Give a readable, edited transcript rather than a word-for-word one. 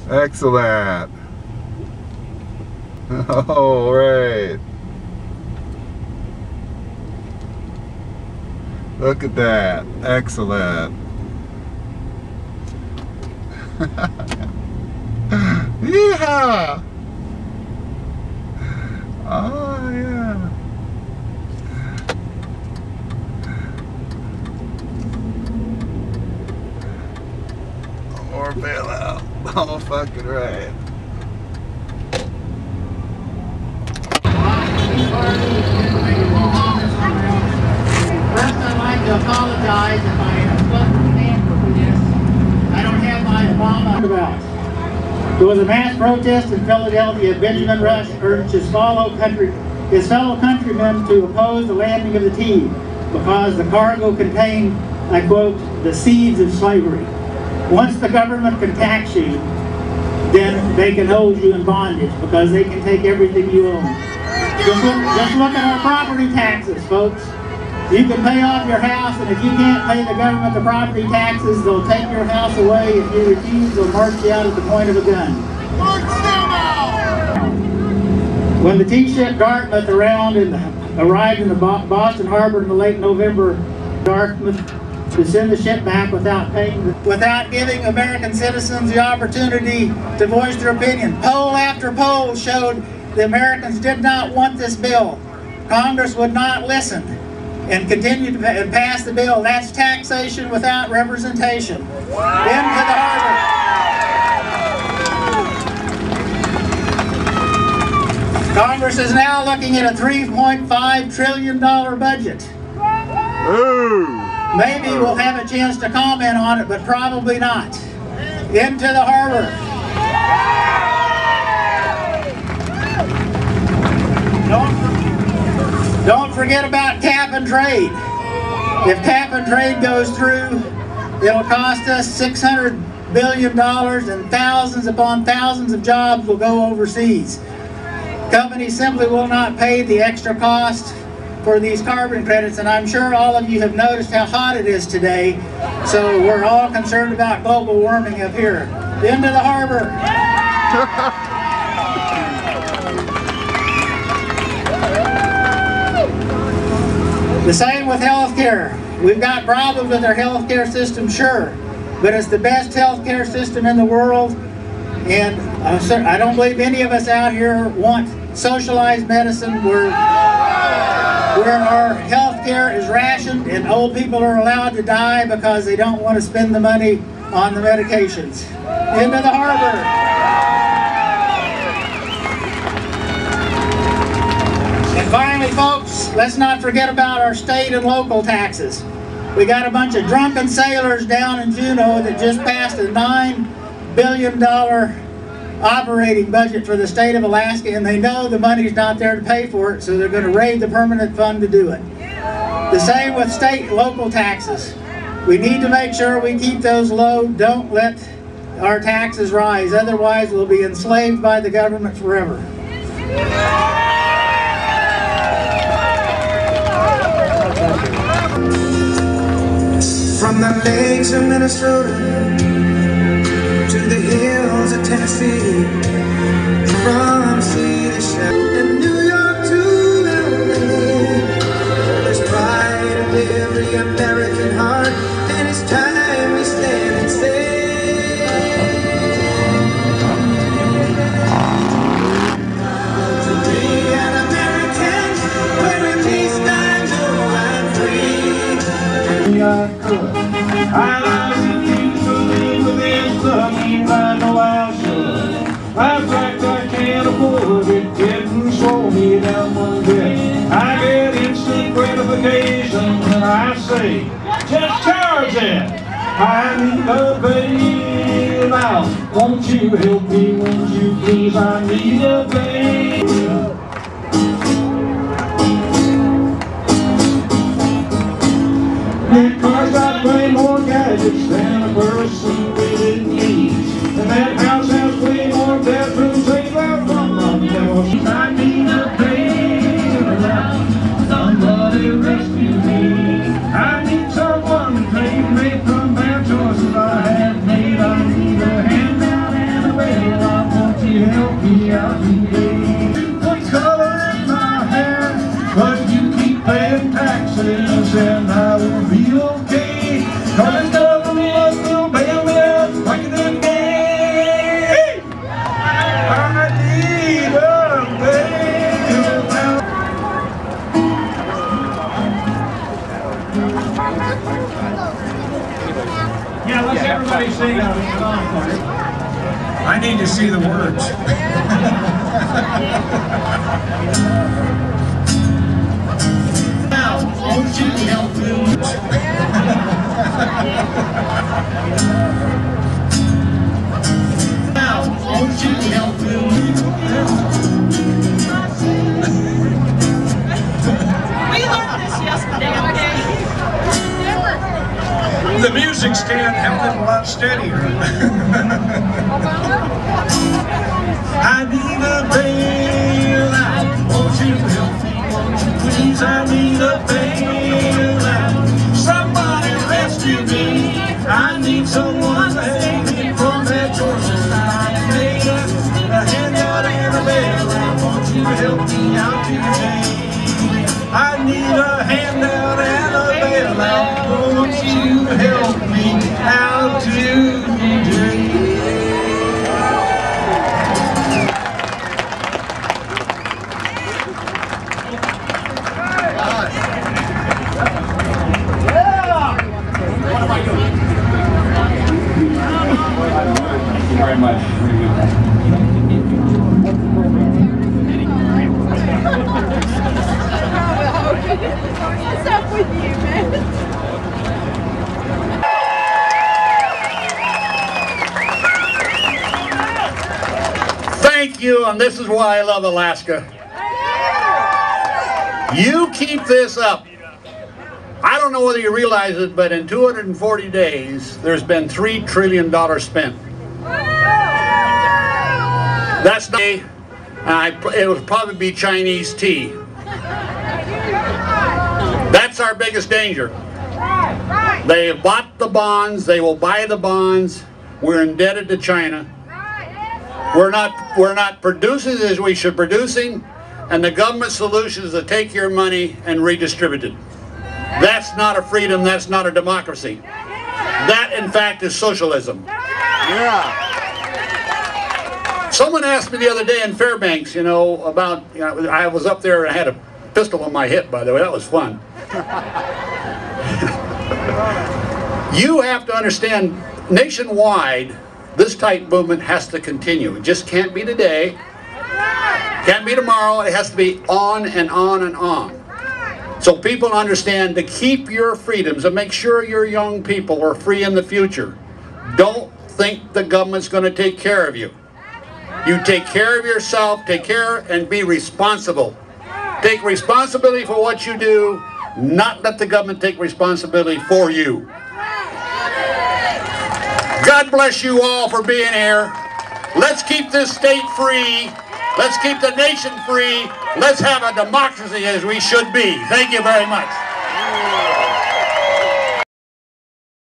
Excellent. All right. Look at that. Excellent. Yeah. Oh, yeah. More bailout. Oh, fucking right. First, I'd like to apologize if I have spoken handle for this. I don't have my Obama about. There was a mass protest in Philadelphia. Benjamin Rush urged his fellow countrymen to oppose the landing of the tea because the cargo contained, I quote, the seeds of slavery. Once the government can tax you, then they can hold you in bondage because they can take everything you own. Just look at our property taxes, folks. You can pay off your house, and if you can't pay the government the property taxes, they'll take your house away. If you refuse, they'll march you out at the point of a gun. When the tea ship Dartmouth arrived in the Boston Harbor in the late November, Dartmouth to send the ship back without giving American citizens the opportunity to voice their opinion. Poll after poll showed the Americans did not want this bill. Congress would not listen and continue to pass the bill. That's taxation without representation. Into the harbor. Congress is now looking at a $3.5 trillion budget. Maybe we'll have a chance to comment on it, but probably not. Into the harbor. Don't forget about cap and trade. If cap and trade goes through, it'll cost us $600 billion and thousands upon thousands of jobs will go overseas. Companies simply will not pay the extra cost for these carbon credits, and I'm sure all of you have noticed how hot it is today, so we're all concerned about global warming up here. Into the harbor. The same with healthcare. We've got problems with our healthcare system, sure, but it's the best healthcare system in the world, and I don't believe any of us out here want socialized medicine where our healthcare is rationed and old people are allowed to die because they don't want to spend the money on the medications. Into the harbor. And finally, folks, let's not forget about our state and local taxes. We got a bunch of drunken sailors down in Juneau that just passed a $9 billion operating budget for the state of Alaska, and they know the money's not there to pay for it, so they're going to raid the permanent fund to do it. The same with state and local taxes. We need to make sure we keep those low. Don't let our taxes rise, otherwise we'll be enslaved by the government forever. From the lakes of Minnesota to the hills of Tennessee, from sea to shore, and New York to LA, there's pride in every American heart, and it's time we stand and say, to be an American, wearing these times, oh, I'm free. I love you to live within the means I know I should. I've tracked I can't afford it, didn't slow me down one bit. I get instant gratification when I say, just charge it. I need a bail now. Won't you help me, won't you please? I need a bail. That car's got way more gadgets than a person really needs. And that house has way more bedrooms than that one else. I need a bailout. Somebody rescue me. I need someone to take me from bad choices I have made. I need a handout and a bailout. everybody sing out the song for you. I need to see the words. Now, won't you help me? Now, won't you help me? We learned this yesterday, okay? The music stand held it a lot steadier. I need a bailout. Won't you help me? Won't you please? I need a bailout. Somebody rescue me. I need someone to save me from that Georgia line. A handout and a bailout. Won't you help me out today? I need a handout and a bailout. Won't you help me out today? Thank you very much. What's up with you, man? Thank you, and this is why I love Alaska. You keep this up. I don't know whether you realize it, but in 240 days, there's been $3 trillion spent. That's not, it would probably be Chinese tea. That's our biggest danger. They have bought the bonds, they will buy the bonds. We're indebted to China. We're not producing as we should producing, and the government solution is to take your money and redistribute it. That's not a freedom, that's not a democracy. That, in fact, is socialism. Yeah. Someone asked me the other day in Fairbanks, about, I was up there and I had a pistol on my hip, by the way, that was fun. You have to understand, nationwide, this type movement has to continue. It just can't be today, can't be tomorrow, it has to be on and on and on. So people understand to keep your freedoms and make sure your young people are free in the future. Don't think the government's going to take care of you. You take care of yourself, take care and be responsible. Take responsibility for what you do, not let the government take responsibility for you. God bless you all for being here. Let's keep this state free. Let's keep the nation free. Let's have a democracy as we should be. Thank you very much.